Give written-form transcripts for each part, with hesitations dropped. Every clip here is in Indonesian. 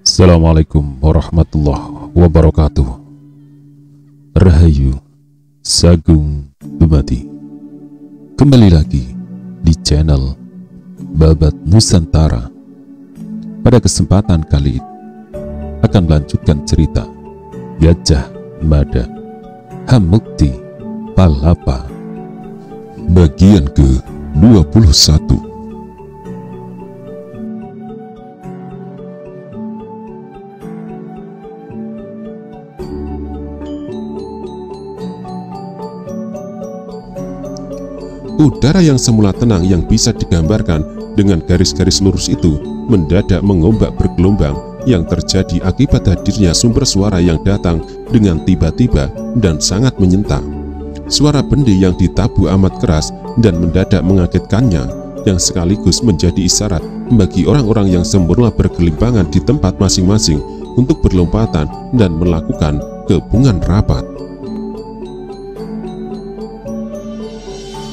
Assalamualaikum warahmatullahi wabarakatuh. Rahayu Sagung Dumadi. Kembali lagi di channel Babat Nusantara. Pada kesempatan kali ini akan melanjutkan cerita Gajah Mada Hamukti Palapa bagian ke-21. Udara yang semula tenang yang bisa digambarkan dengan garis-garis lurus itu mendadak mengombak bergelombang yang terjadi akibat hadirnya sumber suara yang datang dengan tiba-tiba dan sangat menyentak. Suara bendi yang ditabuh amat keras dan mendadak mengagetkannya, yang sekaligus menjadi isyarat bagi orang-orang yang semula bergelimpangan di tempat masing-masing untuk berlompatan dan melakukan gabungan rapat.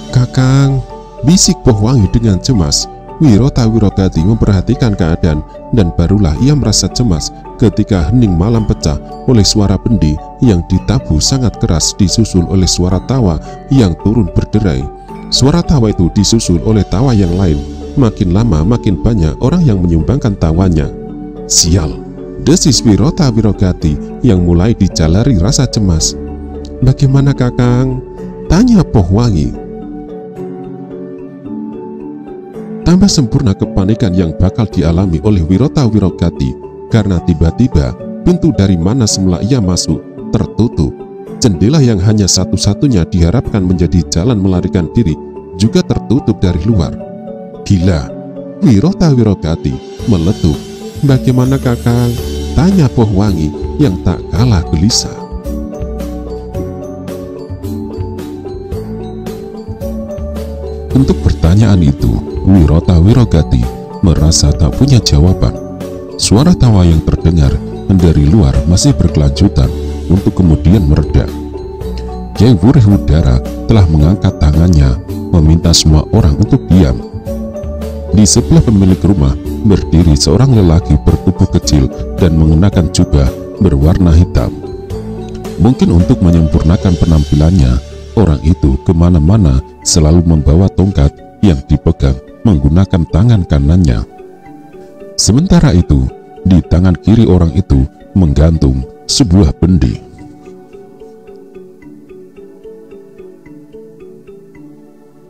"Kakang," bisik Pohwangi dengan cemas. Wirota Wirogati memperhatikan keadaan dan barulah ia merasa cemas ketika hening malam pecah oleh suara bendi yang ditabuh sangat keras disusul oleh suara tawa yang turun berderai. Suara tawa itu disusul oleh tawa yang lain. Makin lama makin banyak orang yang menyumbangkan tawanya. "Sial," desis Wirota Wirogati yang mulai dijalari rasa cemas. "Bagaimana Kakang?" tanya Pohwangi. Tambah sempurna kepanikan yang bakal dialami oleh Wirota Wirogati karena tiba-tiba pintu dari mana semula ia masuk tertutup. Jendela yang hanya satu-satunya diharapkan menjadi jalan melarikan diri juga tertutup dari luar. "Gila," Wirota Wirogati meletup. "Bagaimana Kakang?" tanya Pohwangi yang tak kalah gelisah. Untuk pertanyaan itu, Wirota Wirogati merasa tak punya jawaban. Suara tawa yang terdengar dari luar masih berkelanjutan untuk kemudian mereda. Kyai Wurih Udara telah mengangkat tangannya meminta semua orang untuk diam. Di sebelah pemilik rumah berdiri seorang lelaki bertubuh kecil dan mengenakan jubah berwarna hitam. Mungkin untuk menyempurnakan penampilannya, orang itu kemana-mana selalu membawa tongkat yang dipegang menggunakan tangan kanannya. Sementara itu, di tangan kiri orang itu menggantung sebuah bendi.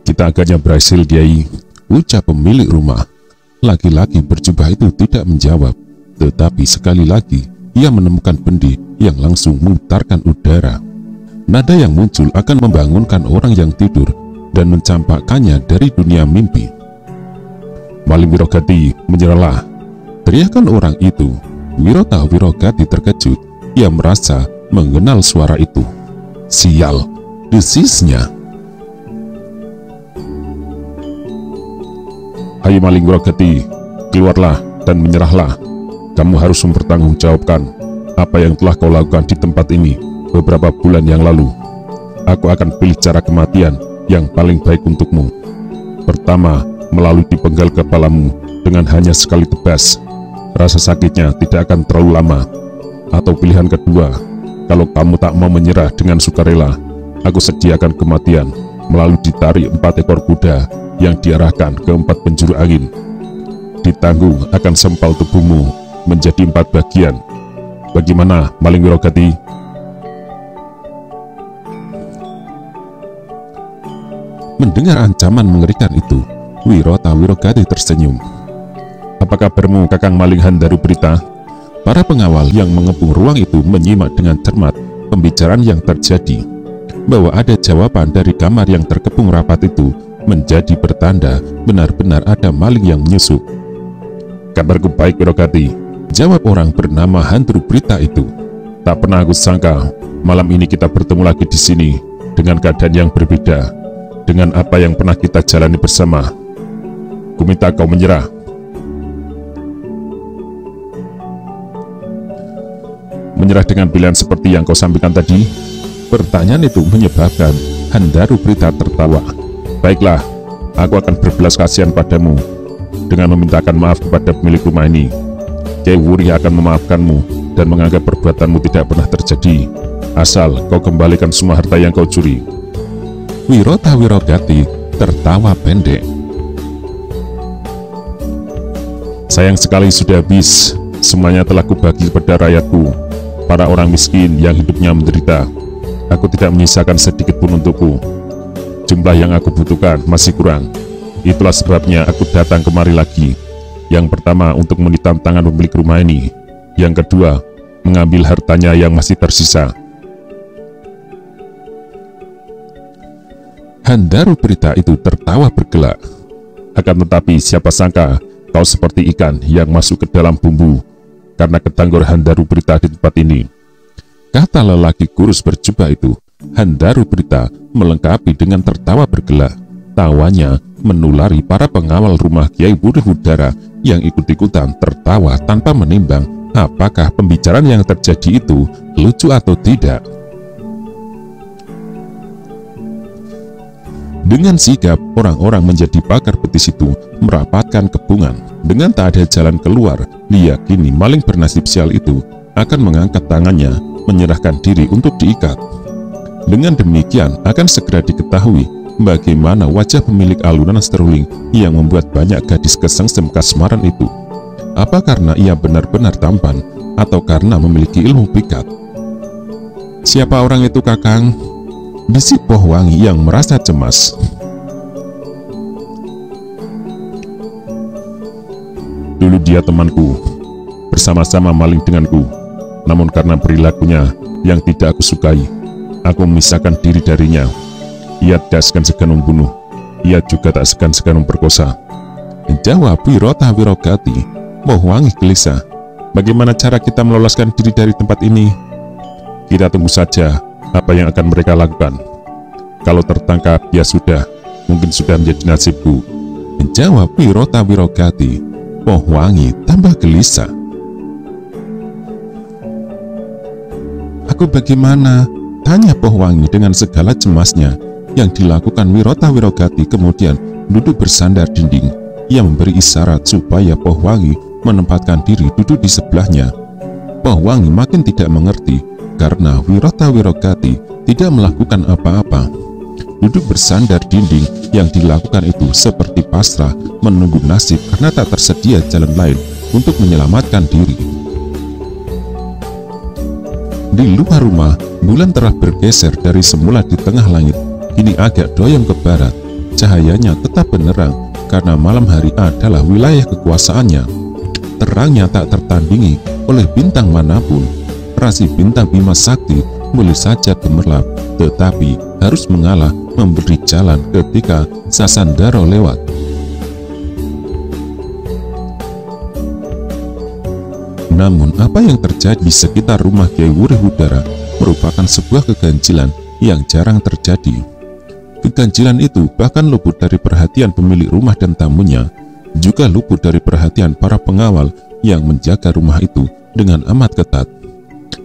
"Kita agaknya berhasil, Kiai," ucap pemilik rumah. Laki-laki berjubah itu tidak menjawab, tetapi sekali lagi ia menemukan bendi yang langsung memutarkan udara. Nada yang muncul akan membangunkan orang yang tidur dan mencampakkannya dari dunia mimpi. "Maling Wirogati, menyerahlah!" teriakan orang itu. Wirota Wirogati terkejut. Ia merasa mengenal suara itu. "Sial!" desisnya. "Hai Maling Wirogati, keluarlah dan menyerahlah. Kamu harus mempertanggungjawabkan apa yang telah kau lakukan di tempat ini beberapa bulan yang lalu. Aku akan pilih cara kematian yang paling baik untukmu. Pertama, melalui dipenggal kepalamu dengan hanya sekali tebas. Rasa sakitnya tidak akan terlalu lama. Atau pilihan kedua, kalau kamu tak mau menyerah dengan sukarela, aku sediakan kematian melalui ditarik 4 ekor kuda yang diarahkan ke 4 penjuru angin. Ditanggung akan sempal tubuhmu menjadi 4 bagian. Bagaimana, Maling Wirogati?" Mendengar ancaman mengerikan itu, Wirota Wirogati tersenyum. "Apa kabarmu, Kakang Maling Handaru Prita?" Para pengawal yang mengepung ruang itu menyimak dengan cermat pembicaraan yang terjadi. Bahwa ada jawaban dari kamar yang terkepung rapat itu menjadi pertanda benar-benar ada maling yang menyusup. "Kabarku baik, Wirogati," jawab orang bernama Handaru Prita itu. "Tak pernah aku sangka malam ini kita bertemu lagi di sini dengan keadaan yang berbeda dengan apa yang pernah kita jalani bersama. Kuminta kau menyerah." "Menyerah dengan pilihan seperti yang kau sampaikan tadi?" Pertanyaan itu menyebabkan Handaru Prita tertawa. "Baiklah, aku akan berbelas kasihan padamu. dengan memintakan maaf kepada pemilik rumah ini. Kyai Wuri akan memaafkanmu dan menganggap perbuatanmu tidak pernah terjadi, asal kau kembalikan semua harta yang kau curi. Wirota Wirogati tertawa pendek. Sayang sekali sudah habis, semuanya telah kubagi kepada rakyatku, para orang miskin yang hidupnya menderita. Aku tidak menyisakan sedikit pun untukku. Jumlah yang aku butuhkan masih kurang. Itulah sebabnya aku datang kemari lagi. Yang pertama untuk menitam tangan pemilik rumah ini. Yang kedua, mengambil hartanya yang masih tersisa. Handaru Prita itu tertawa bergelak. Akan tetapi siapa sangka kau seperti ikan yang masuk ke dalam bumbu, karena ketanggor Handaru Prita di tempat ini, kata lelaki kurus berjubah itu. Handaru Prita melengkapi dengan tertawa bergelak. Tawanya menulari para pengawal rumah Kyai Wuri Wudara yang ikut-ikutan tertawa tanpa menimbang apakah pembicaraan yang terjadi itu lucu atau tidak. Dengan sigap, orang-orang menjadi pakar petis itu merapatkan kepungan. Dengan tak ada jalan keluar, diyakini maling bernasib sial itu akan mengangkat tangannya, menyerahkan diri untuk diikat. Dengan demikian akan segera diketahui bagaimana wajah pemilik alunan seruling yang membuat banyak gadis kesengsem kasmaran itu. Apa karena ia benar-benar tampan, atau karena memiliki ilmu pikat? Siapa orang itu, Kakang? Bisik Pohwangi yang merasa cemas. Dulu dia temanku, bersama-sama maling denganku. Namun karena perilakunya yang tidak aku sukai, aku memisahkan diri darinya. Ia tidak segan-segan membunuh, ia juga tak segan-segan memperkosa. Jawab Wirota Wirogati. Pohwangi gelisah. Bagaimana cara kita meloloskan diri dari tempat ini? Kita tunggu saja apa yang akan mereka lakukan. Kalau tertangkap, ya sudah, mungkin sudah menjadi nasibku. Jawab Wirota Wirogati. Pohwangi tambah gelisah. Aku bagaimana? Tanya Pohwangi dengan segala cemasnya. Yang dilakukan Wirota Wirogati kemudian duduk bersandar dinding. Ia memberi isyarat supaya Pohwangi menempatkan diri duduk di sebelahnya. Pohwangi makin tidak mengerti karena Wirota Wirogati tidak melakukan apa-apa. Duduk bersandar dinding yang dilakukan itu seperti pasrah menunggu nasib karena tak tersedia jalan lain untuk menyelamatkan diri. Di luar rumah, bulan telah bergeser dari semula di tengah langit, kini agak doyong ke barat. Cahayanya tetap benerang karena malam hari adalah wilayah kekuasaannya. Terangnya tak tertandingi oleh bintang manapun. Rasi bintang Bima Sakti boleh saja gemerlap, tetapi harus mengalah memberi jalan ketika Sasandaro lewat. Namun apa yang terjadi di sekitar rumah Kyai Wuri Wudara merupakan sebuah keganjilan yang jarang terjadi. Keganjilan itu bahkan luput dari perhatian pemilik rumah dan tamunya, juga luput dari perhatian para pengawal yang menjaga rumah itu dengan amat ketat.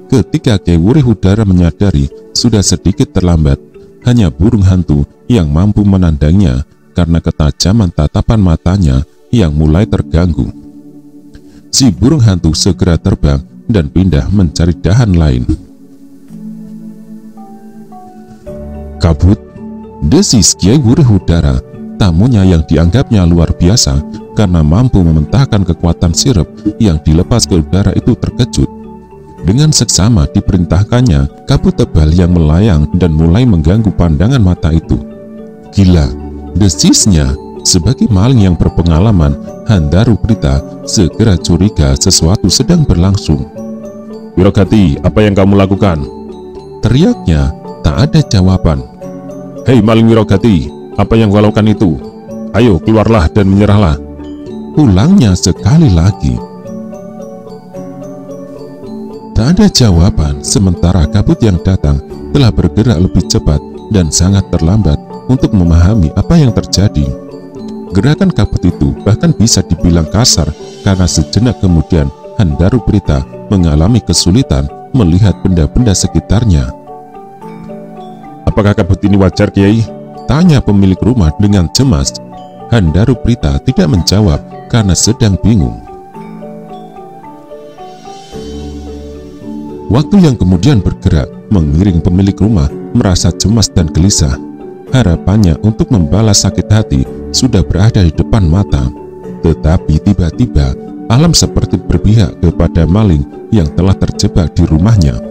Ketika Kyai Wuri Wudara menyadari sudah sedikit terlambat, hanya burung hantu yang mampu menandangnya karena ketajaman tatapan matanya yang mulai terganggu. Si burung hantu segera terbang dan pindah mencari dahan lain. Kabut, desis Kyai Wuri Wudara. Tamunya yang dianggapnya luar biasa karena mampu mementahkan kekuatan sirep yang dilepas ke udara itu terkejut. Dengan seksama diperintahkannya kabut tebal yang melayang dan mulai mengganggu pandangan mata itu. Gila, desisnya. Sebagai maling yang berpengalaman, Handaru Prita segera curiga sesuatu sedang berlangsung. Wirogati, apa yang kamu lakukan? Teriaknya, tak ada jawaban. Hei maling Wirogati, apa yang kau lakukan itu? Ayo keluarlah dan menyerahlah. Ulangnya sekali lagi. Tak ada jawaban, sementara kabut yang datang telah bergerak lebih cepat dan sangat terlambat untuk memahami apa yang terjadi. Gerakan kabut itu bahkan bisa dibilang kasar karena sejenak kemudian Handaru Prita mengalami kesulitan melihat benda-benda sekitarnya. Apakah kabut ini wajar, Kiai? Tanya pemilik rumah dengan cemas. Handaru Prita tidak menjawab karena sedang bingung. Waktu yang kemudian bergerak mengiring pemilik rumah merasa cemas dan gelisah. Harapannya untuk membalas sakit hati sudah berada di depan mata. Tetapi tiba-tiba alam seperti berpihak kepada maling yang telah terjebak di rumahnya.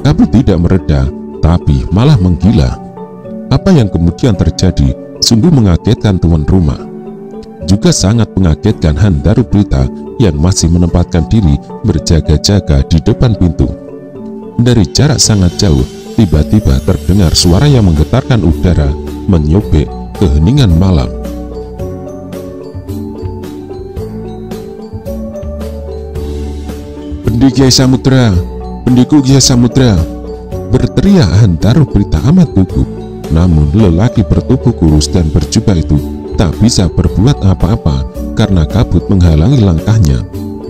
Kabut tidak mereda, tapi malah menggila. Apa yang kemudian terjadi sungguh mengagetkan tuan rumah. Juga sangat mengagetkan Handaru Prita yang masih menempatkan diri berjaga-jaga di depan pintu. Dari jarak sangat jauh, tiba-tiba terdengar suara yang menggetarkan udara, menyobek keheningan malam. "Bendi Kiai Samudra, bendiku Kiai Samudra!" berteriak Handaru Prita amat gugup. Namun lelaki bertubuh kurus dan berjubah itu tak bisa berbuat apa-apa karena kabut menghalangi langkahnya.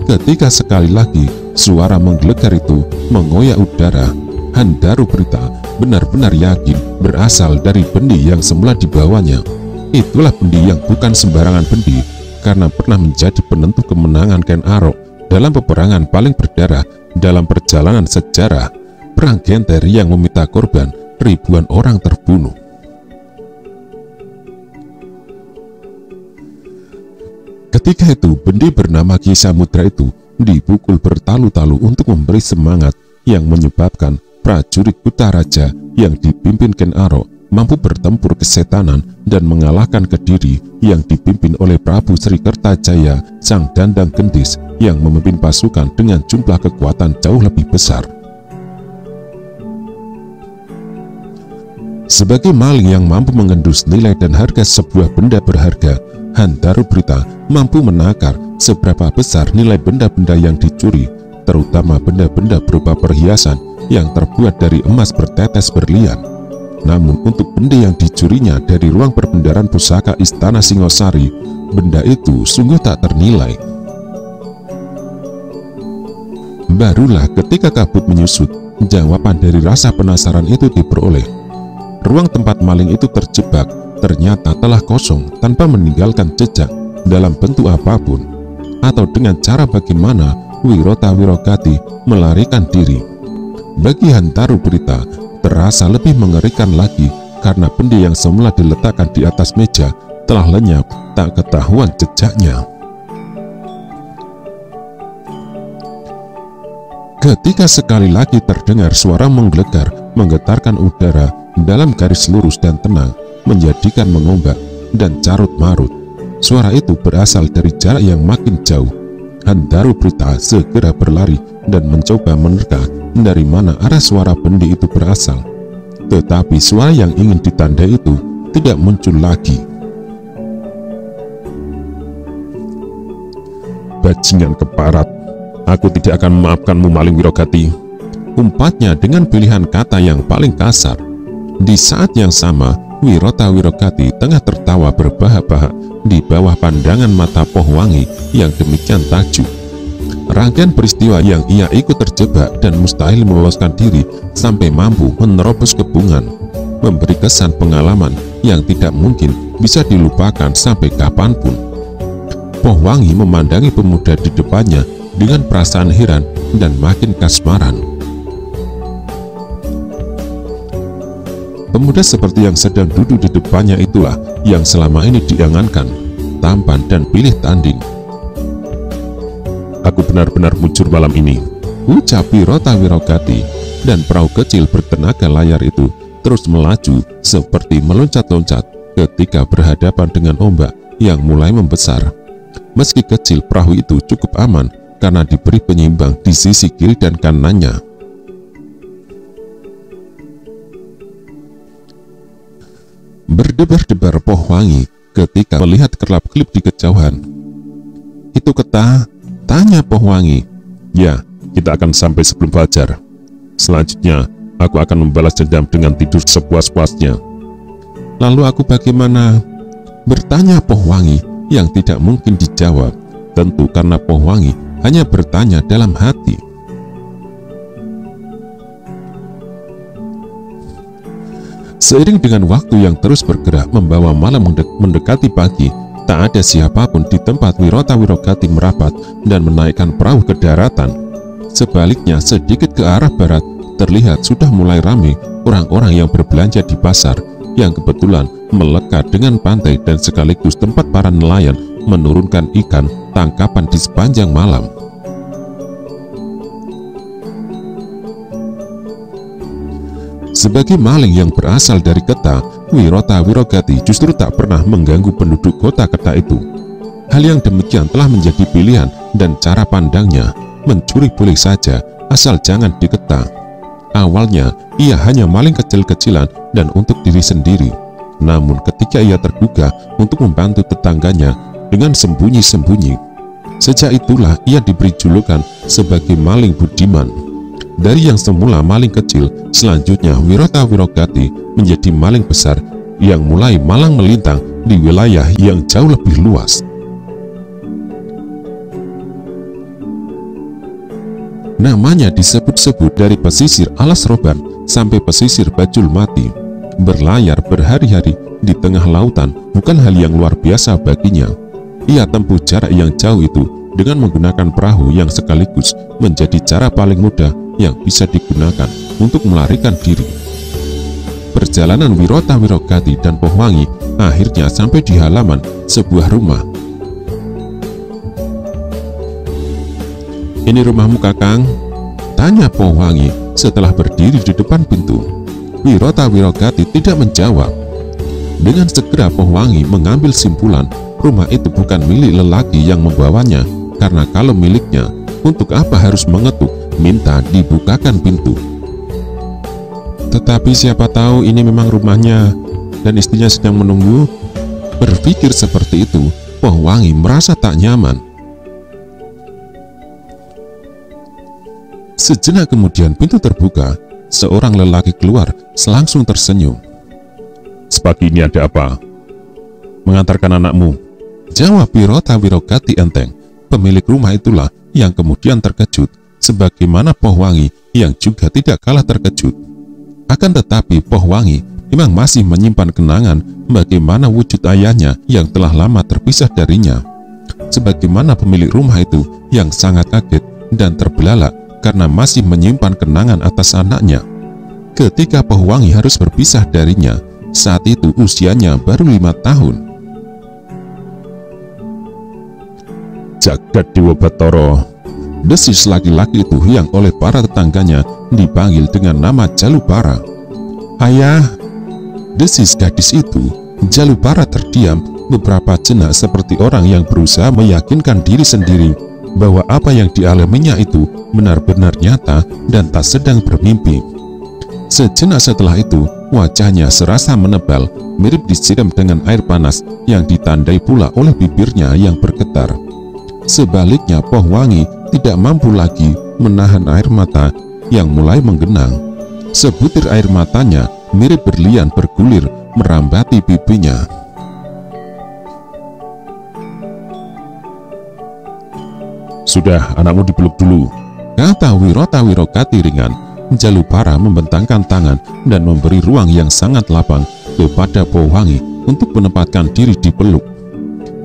Ketika sekali lagi suara menggelegar itu mengoyak udara, Handaru Prita benar-benar yakin berasal dari bendi yang semula dibawanya. Itulah bendi yang bukan sembarangan bendi, karena pernah menjadi penentu kemenangan Ken Arok dalam peperangan paling berdarah dalam perjalanan sejarah, perang Genter yang meminta korban ribuan orang terbunuh. Ketika itu bendi bernama Kiai Samudra itu dipukul bertalu-talu untuk memberi semangat, yang menyebabkan prajurit Kutaraja yang dipimpin Ken Arok mampu bertempur kesetanan dan mengalahkan Kediri yang dipimpin oleh Prabu Sri Kertajaya Sang Dandang Gendis yang memimpin pasukan dengan jumlah kekuatan jauh lebih besar. Sebagai maling yang mampu mengendus nilai dan harga sebuah benda berharga, Handaru Prita mampu menakar seberapa besar nilai benda-benda yang dicuri, terutama benda-benda berupa perhiasan yang terbuat dari emas bertetes berlian. Namun untuk benda yang dicurinya dari ruang perbendaharaan pusaka Istana Singosari, benda itu sungguh tak ternilai. Barulah ketika kabut menyusut, jawaban dari rasa penasaran itu diperoleh. Ruang tempat maling itu terjebak ternyata telah kosong tanpa meninggalkan jejak dalam bentuk apapun, atau dengan cara bagaimana Wirota Wirogati melarikan diri. Bagi Handaru Prita terasa lebih mengerikan lagi karena benda yang semula diletakkan di atas meja telah lenyap tak ketahuan jejaknya. Ketika sekali lagi terdengar suara menggelegar menggetarkan udara dalam garis lurus dan tenang, menjadikan mengombak dan carut-marut. Suara itu berasal dari jarak yang makin jauh. Handaru Prita segera berlari dan mencoba menerka dari mana arah suara bendi itu berasal. Tetapi suara yang ingin ditandai itu tidak muncul lagi. "Bajingan keparat, aku tidak akan memaafkanmu maling Wirogati," umpatnya dengan pilihan kata yang paling kasar. Di saat yang sama, Wirota Wirogati tengah tertawa berbahak-bahak di bawah pandangan mata Pohwangi yang demikian takjub. Rangkaian peristiwa yang ia ikut terjebak dan mustahil meloloskan diri sampai mampu menerobos kebungan, memberi kesan pengalaman yang tidak mungkin bisa dilupakan sampai kapanpun. Pohwangi memandangi pemuda di depannya dengan perasaan heran dan makin kasmaran. Pemuda seperti yang sedang duduk di depannya itulah yang selama ini diangankan, tampan dan pilih tanding. "Aku benar-benar muncul malam ini," ucap Wirota Wirogati, dan perahu kecil bertenaga layar itu terus melaju seperti meloncat-loncat ketika berhadapan dengan ombak yang mulai membesar. Meski kecil, perahu itu cukup aman karena diberi penyeimbang di sisi kiri dan kanannya. Berdebar-debar Pohwangi ketika melihat kelap-kelip di kejauhan. "Itu Keta?" tanya Pohwangi. "Ya, kita akan sampai sebelum fajar. Selanjutnya, aku akan membalas dendam dengan tidur sepuas-puasnya." "Lalu aku bagaimana?" bertanya Pohwangi yang tidak mungkin dijawab, tentu karena Pohwangi hanya bertanya dalam hati. Seiring dengan waktu yang terus bergerak membawa malam mendekati pagi, Tak ada siapapun di tempat Wirota Wirogati merapat dan menaikkan perahu ke daratan. Sebaliknya, sedikit ke arah barat, terlihat sudah mulai ramai orang-orang yang berbelanja di pasar, yang kebetulan melekat dengan pantai dan sekaligus tempat para nelayan menurunkan ikan tangkapan di sepanjang malam. Sebagai maling yang berasal dari Keta, Wirota Wirogati justru tak pernah mengganggu penduduk kota Keta itu. Hal yang demikian telah menjadi pilihan dan cara pandangnya. Mencuri boleh saja, asal jangan di Keta. Awalnya, ia hanya maling kecil-kecilan dan untuk diri sendiri. Namun ketika ia tergugah untuk membantu tetangganya dengan sembunyi-sembunyi, sejak itulah ia diberi julukan sebagai maling budiman. Dari yang semula maling kecil, selanjutnya Wirota Wirogati menjadi maling besar yang mulai malang melintang di wilayah yang jauh lebih luas. Namanya disebut-sebut dari pesisir Alas Roban sampai pesisir Bajul Mati. Berlayar berhari-hari di tengah lautan bukan hal yang luar biasa baginya. Ia tempuh jarak yang jauh itu dengan menggunakan perahu yang sekaligus menjadi cara paling mudah yang bisa digunakan untuk melarikan diri. Perjalanan Wirota Wirogati dan Pohwangi akhirnya sampai di halaman sebuah rumah. "Ini rumahmu, Kakang?" tanya Pohwangi setelah berdiri di depan pintu. Wirota Wirogati tidak menjawab. Dengan segera Pohwangi mengambil simpulan rumah itu bukan milik lelaki yang membawanya, karena kalau miliknya, untuk apa harus mengetuk minta dibukakan pintu? Tetapi siapa tahu ini memang rumahnya dan istrinya sedang menunggu. Berpikir seperti itu, Pohwangi merasa tak nyaman. Sejenak kemudian pintu terbuka. Seorang lelaki keluar langsung tersenyum. "Sepagi ini ada apa?" "Mengantarkan anakmu," jawab Wirota Wirogati enteng. Pemilik rumah itulah yang kemudian terkejut, sebagaimana Pohwangi yang juga tidak kalah terkejut. Akan tetapi Pohwangi memang masih menyimpan kenangan bagaimana wujud ayahnya yang telah lama terpisah darinya. Sebagaimana pemilik rumah itu yang sangat kaget dan terbelalak karena masih menyimpan kenangan atas anaknya. Ketika Pohwangi harus berpisah darinya, saat itu usianya baru 5 tahun. "Jagat Dewa Batara," desis laki-laki itu yang oleh para tetangganya dipanggil dengan nama Jalubara. "Ayah," desis gadis itu. Jalubara terdiam beberapa jenak seperti orang yang berusaha meyakinkan diri sendiri bahwa apa yang dialaminya itu benar-benar nyata dan tak sedang bermimpi. Sejenak setelah itu, wajahnya serasa menebal, mirip disiram dengan air panas yang ditandai pula oleh bibirnya yang bergetar. Sebaliknya, Pohwangi tidak mampu lagi menahan air mata yang mulai menggenang. Sebutir air matanya mirip berlian bergulir merambati pipinya. "Sudah, anakmu dipeluk dulu," kata Wirota Wirogati ringan. Jalubara membentangkan tangan dan memberi ruang yang sangat lapang kepada Pohwangi untuk menempatkan diri di peluk.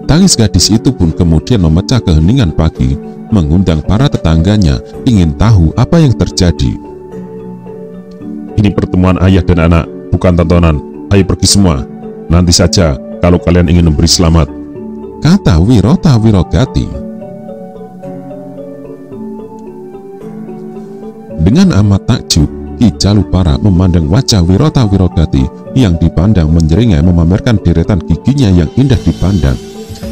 Tangis gadis itu pun kemudian memecah keheningan pagi, mengundang para tetangganya ingin tahu apa yang terjadi. "Ini pertemuan ayah dan anak, bukan tontonan. Ayo pergi semua. Nanti saja kalau kalian ingin memberi selamat," kata Wirota Wirogati. Dengan amat takjub, Ki Jalubara memandang wajah Wirota Wirogati yang dipandang menyeringai memamerkan deretan giginya yang indah dipandang.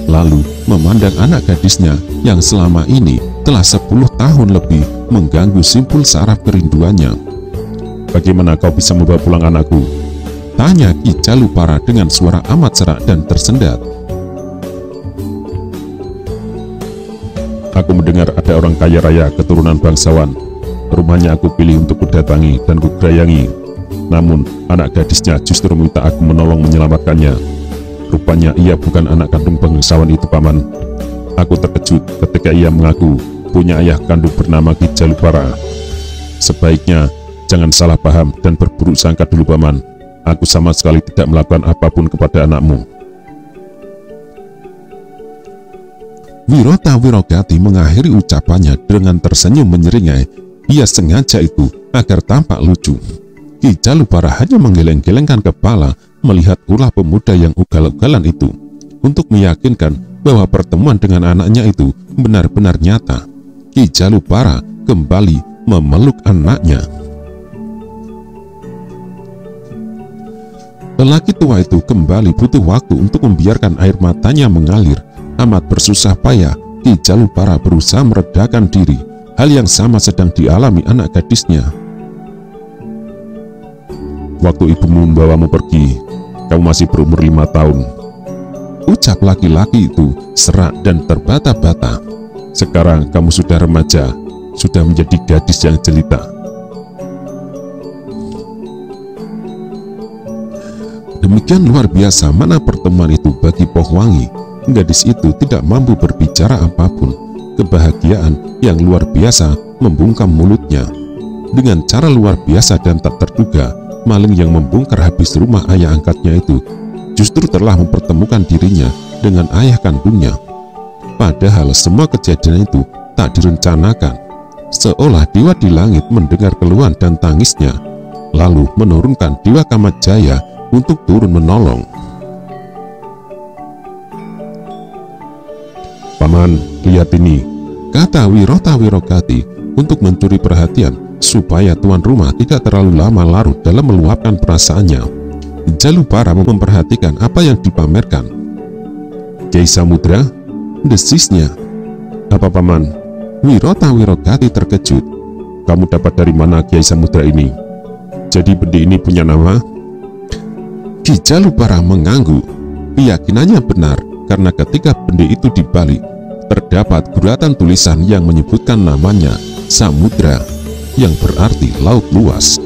Lalu memandang anak gadisnya yang selama ini telah 10 tahun lebih mengganggu simpul saraf kerinduannya. "Bagaimana kau bisa membawa pulang anakku?" tanya Ki Jalubara dengan suara amat serak dan tersendat. "Aku mendengar ada orang kaya raya keturunan bangsawan. Rumahnya aku pilih untuk kudatangi dan kugerayangi. Namun anak gadisnya justru meminta aku menolong menyelamatkannya. Rupanya ia bukan anak kandung bangsawan itu, Paman. Aku terkejut ketika ia mengaku punya ayah kandung bernama Ki Jalubara. Sebaiknya jangan salah paham dan berburuk sangka dulu, Paman. Aku sama sekali tidak melakukan apapun kepada anakmu." Wirota Wirogati mengakhiri ucapannya dengan tersenyum menyeringai. Ia sengaja itu agar tampak lucu. Ki Jalupara hanya menggeleng-gelengkan kepala melihat ulah pemuda yang ugal-ugalan itu, untuk meyakinkan bahwa pertemuan dengan anaknya itu benar-benar nyata. Ki Jalupara kembali memeluk anaknya. Lelaki tua itu kembali butuh waktu untuk membiarkan air matanya mengalir. Amat bersusah payah, Ki Jalupara berusaha meredakan diri. Hal yang sama sedang dialami anak gadisnya. Waktu ibumu membawamu pergi, kamu masih berumur 5 tahun. Ucap laki-laki itu serak dan terbata-bata. Sekarang kamu sudah remaja, sudah menjadi gadis yang jelita. Demikian luar biasa mana pertemuan itu bagi Pohwangi. Gadis itu tidak mampu berbicara apapun. Kebahagiaan yang luar biasa membungkam mulutnya. Dengan cara luar biasa dan tak terduga, maling yang membongkar habis rumah ayah angkatnya itu justru telah mempertemukan dirinya dengan ayah kandungnya. Padahal semua kejadian itu tak direncanakan. Seolah dewa di langit mendengar keluhan dan tangisnya, lalu menurunkan Dewa Kamajaya untuk turun menolong. Paman, lihat ini, kata Wirota Wirogati untuk mencuri perhatian supaya tuan rumah tidak terlalu lama larut dalam meluapkan perasaannya. Jalupara memperhatikan apa yang dipamerkan. Kiai Samudra, desisnya. Apa paman? Wirota Wirogati terkejut. Kamu dapat dari mana Kiai Samudra ini? Jadi bendi ini punya nama? Ki Jalupara mengangguk. Keyakinannya benar, karena ketika bendi itu dibalik, terdapat guratan tulisan yang menyebutkan namanya Samudra, yang berarti laut luas.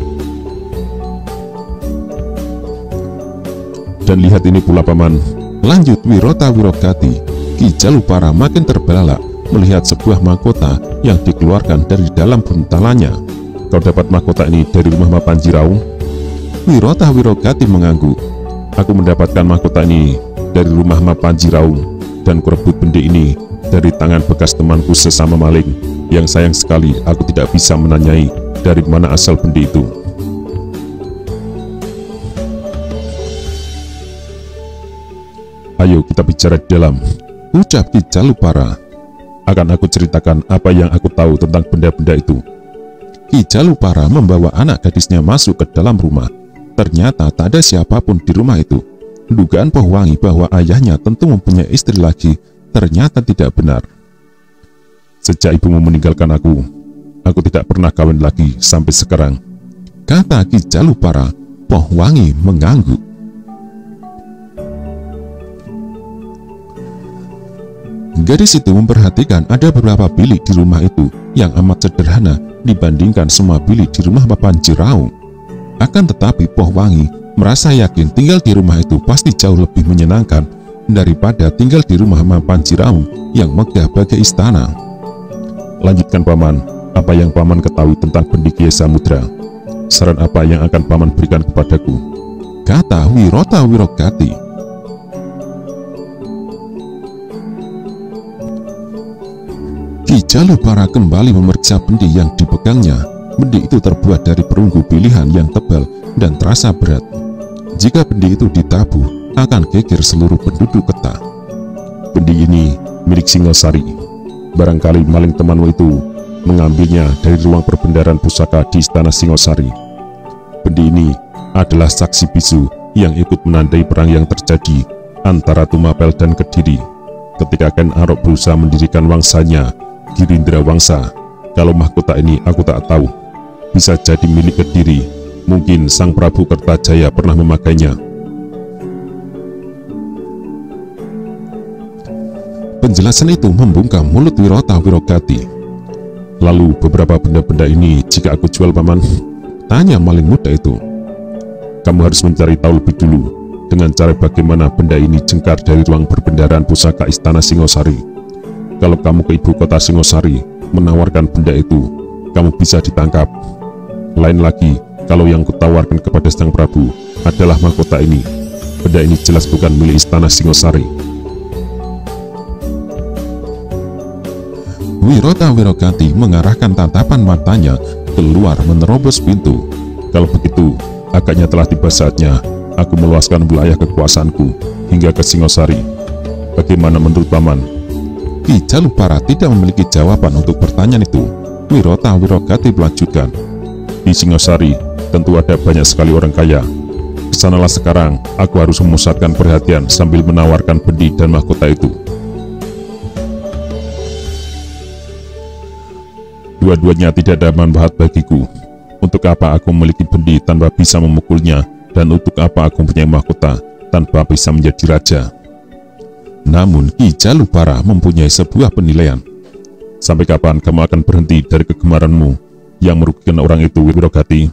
Dan lihat ini pula paman, lanjut Wirota Wirogati. Ki Jalupara makin terbelalak melihat sebuah mahkota yang dikeluarkan dari dalam buntalannya. Kau dapat mahkota ini dari rumah Mapanji Raung? Wirota Wirogati mengangguk. Aku mendapatkan mahkota ini dari rumah Mapanji Raung, dan kurebut bendi ini dari tangan bekas temanku sesama maling, yang sayang sekali aku tidak bisa menanyai dari mana asal bendi itu. Ayo kita bicara di dalam, ucap Ki Jalupara. Akan aku ceritakan apa yang aku tahu tentang benda-benda itu. Ki Jalupara membawa anak gadisnya masuk ke dalam rumah. Ternyata tak ada siapapun di rumah itu. Dugaan Pohwangi bahwa ayahnya tentu mempunyai istri lagi ternyata tidak benar. Sejak ibumu meninggalkan aku tidak pernah kawin lagi sampai sekarang, kata Ki Jalupara. Pohwangi mengangguk. Gadis itu memperhatikan ada beberapa bilik di rumah itu yang amat sederhana dibandingkan semua bilik di rumah Mapanji Raung. Akan tetapi Pohwangi merasa yakin tinggal di rumah itu pasti jauh lebih menyenangkan daripada tinggal di rumah Mapanji Raung yang megah bagai istana. Lanjutkan paman, apa yang paman ketahui tentang bendi Kiai Samudra? Saran apa yang akan paman berikan kepadaku? Kata Wirota Wirogati. Ki Jalupara kembali memeriksa bendi yang dipegangnya. Bendi itu terbuat dari perunggu pilihan yang tebal dan terasa berat. Jika bendi itu ditabuh, akan geger seluruh penduduk Keta. Bendi ini milik Singosari. Barangkali maling temanmu itu mengambilnya dari ruang perbendaharaan pusaka di istana Singosari. Bendi ini adalah saksi bisu yang ikut menandai perang yang terjadi antara Tumapel dan Kediri ketika Ken Arok berusaha mendirikan wangsanya Girindra Wangsa. Kalau mahkota ini aku tak tahu, bisa jadi milik Kediri. Mungkin Sang Prabu Kertajaya pernah memakainya. Penjelasan itu membungkam mulut Wirota Wirogati. Lalu beberapa benda-benda ini jika aku jual paman? Tanya maling muda itu. Kamu harus mencari tahu lebih dulu dengan cara bagaimana benda ini jengkar dari ruang perbendaharaan pusaka istana Singosari. Kalau kamu ke ibu kota Singosari menawarkan benda itu, kamu bisa ditangkap. Lain lagi kalau yang kutawarkan kepada Sang Prabu adalah mahkota ini. Benda ini jelas bukan milik istana Singosari. Wirota Wirogati mengarahkan tatapan matanya keluar menerobos pintu. Kalau begitu, agaknya telah tiba saatnya aku meluaskan wilayah kekuasaanku hingga ke Singosari. Bagaimana menurut paman? Ki Jalupara tidak memiliki jawaban untuk pertanyaan itu. Wirota Wirogati melanjutkan, di Singosari tentu ada banyak sekali orang kaya. Kesanalah sekarang, aku harus memusatkan perhatian sambil menawarkan benih dan mahkota itu. Dua-duanya tidak ada manfaat bagiku. Untuk apa aku memiliki benih tanpa bisa memukulnya, dan untuk apa aku punya mahkota tanpa bisa menjadi raja? Namun Ki Jalupara mempunyai sebuah penilaian. Sampai kapan kamu akan berhenti dari kegemaranmu yang merugikan orang itu, Wirogati?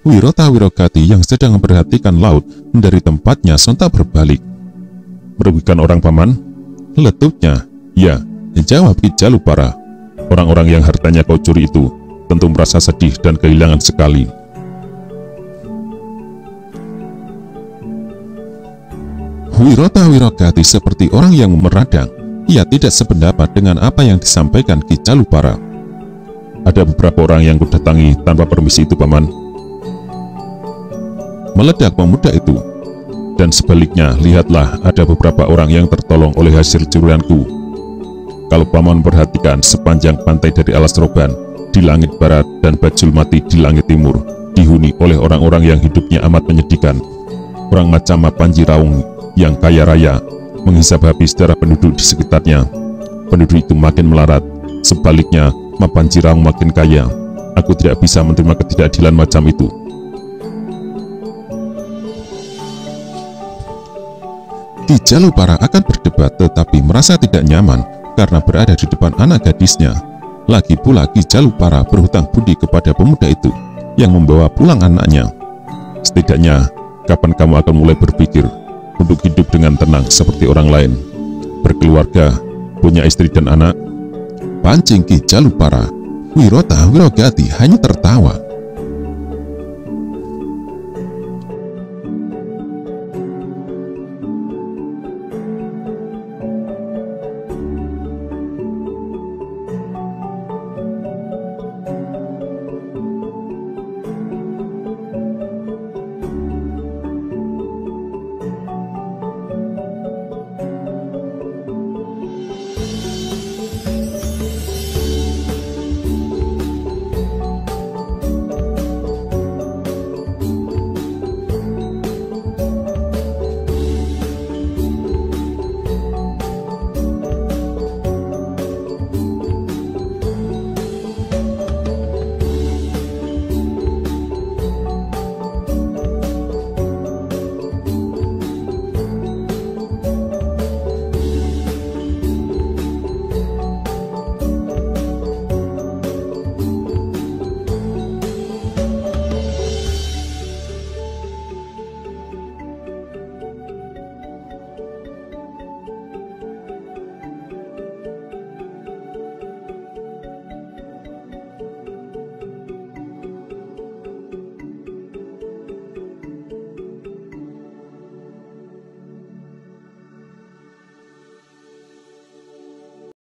Wirota Wirogati yang sedang memperhatikan laut dari tempatnya sontak berbalik. Merugikan orang, paman? Letupnya, ya, jawab Ki Jalupara. Orang-orang yang hartanya kau curi itu tentu merasa sedih dan kehilangan sekali. Wirota Wirogati seperti orang yang meradang. Ia tidak sependapat dengan apa yang disampaikan Ki Jalupara. Ada beberapa orang yang kudatangi tanpa permisi itu, paman. Meledak pemuda itu. Dan sebaliknya, lihatlah, ada beberapa orang yang tertolong oleh hasil curianku. Kalau paman perhatikan sepanjang pantai dari Alas Roban di langit barat dan Bajul Mati di langit timur dihuni oleh orang-orang yang hidupnya amat menyedihkan. Orang macam Panji Raung yang kaya raya menghisap habis darah penduduk di sekitarnya. Penduduk itu makin melarat. Sebaliknya, Panji Raung makin kaya. Aku tidak bisa menerima ketidakadilan macam itu. Ki Jalupara akan berdebat tetapi merasa tidak nyaman karena berada di depan anak gadisnya. Lagi pula Ki Jalupara berhutang budi kepada pemuda itu yang membawa pulang anaknya. Setidaknya, kapan kamu akan mulai berpikir untuk hidup dengan tenang seperti orang lain? Berkeluarga, punya istri dan anak? Pancing Ki Jalupara. Wirota Wirogati hanya tertawa.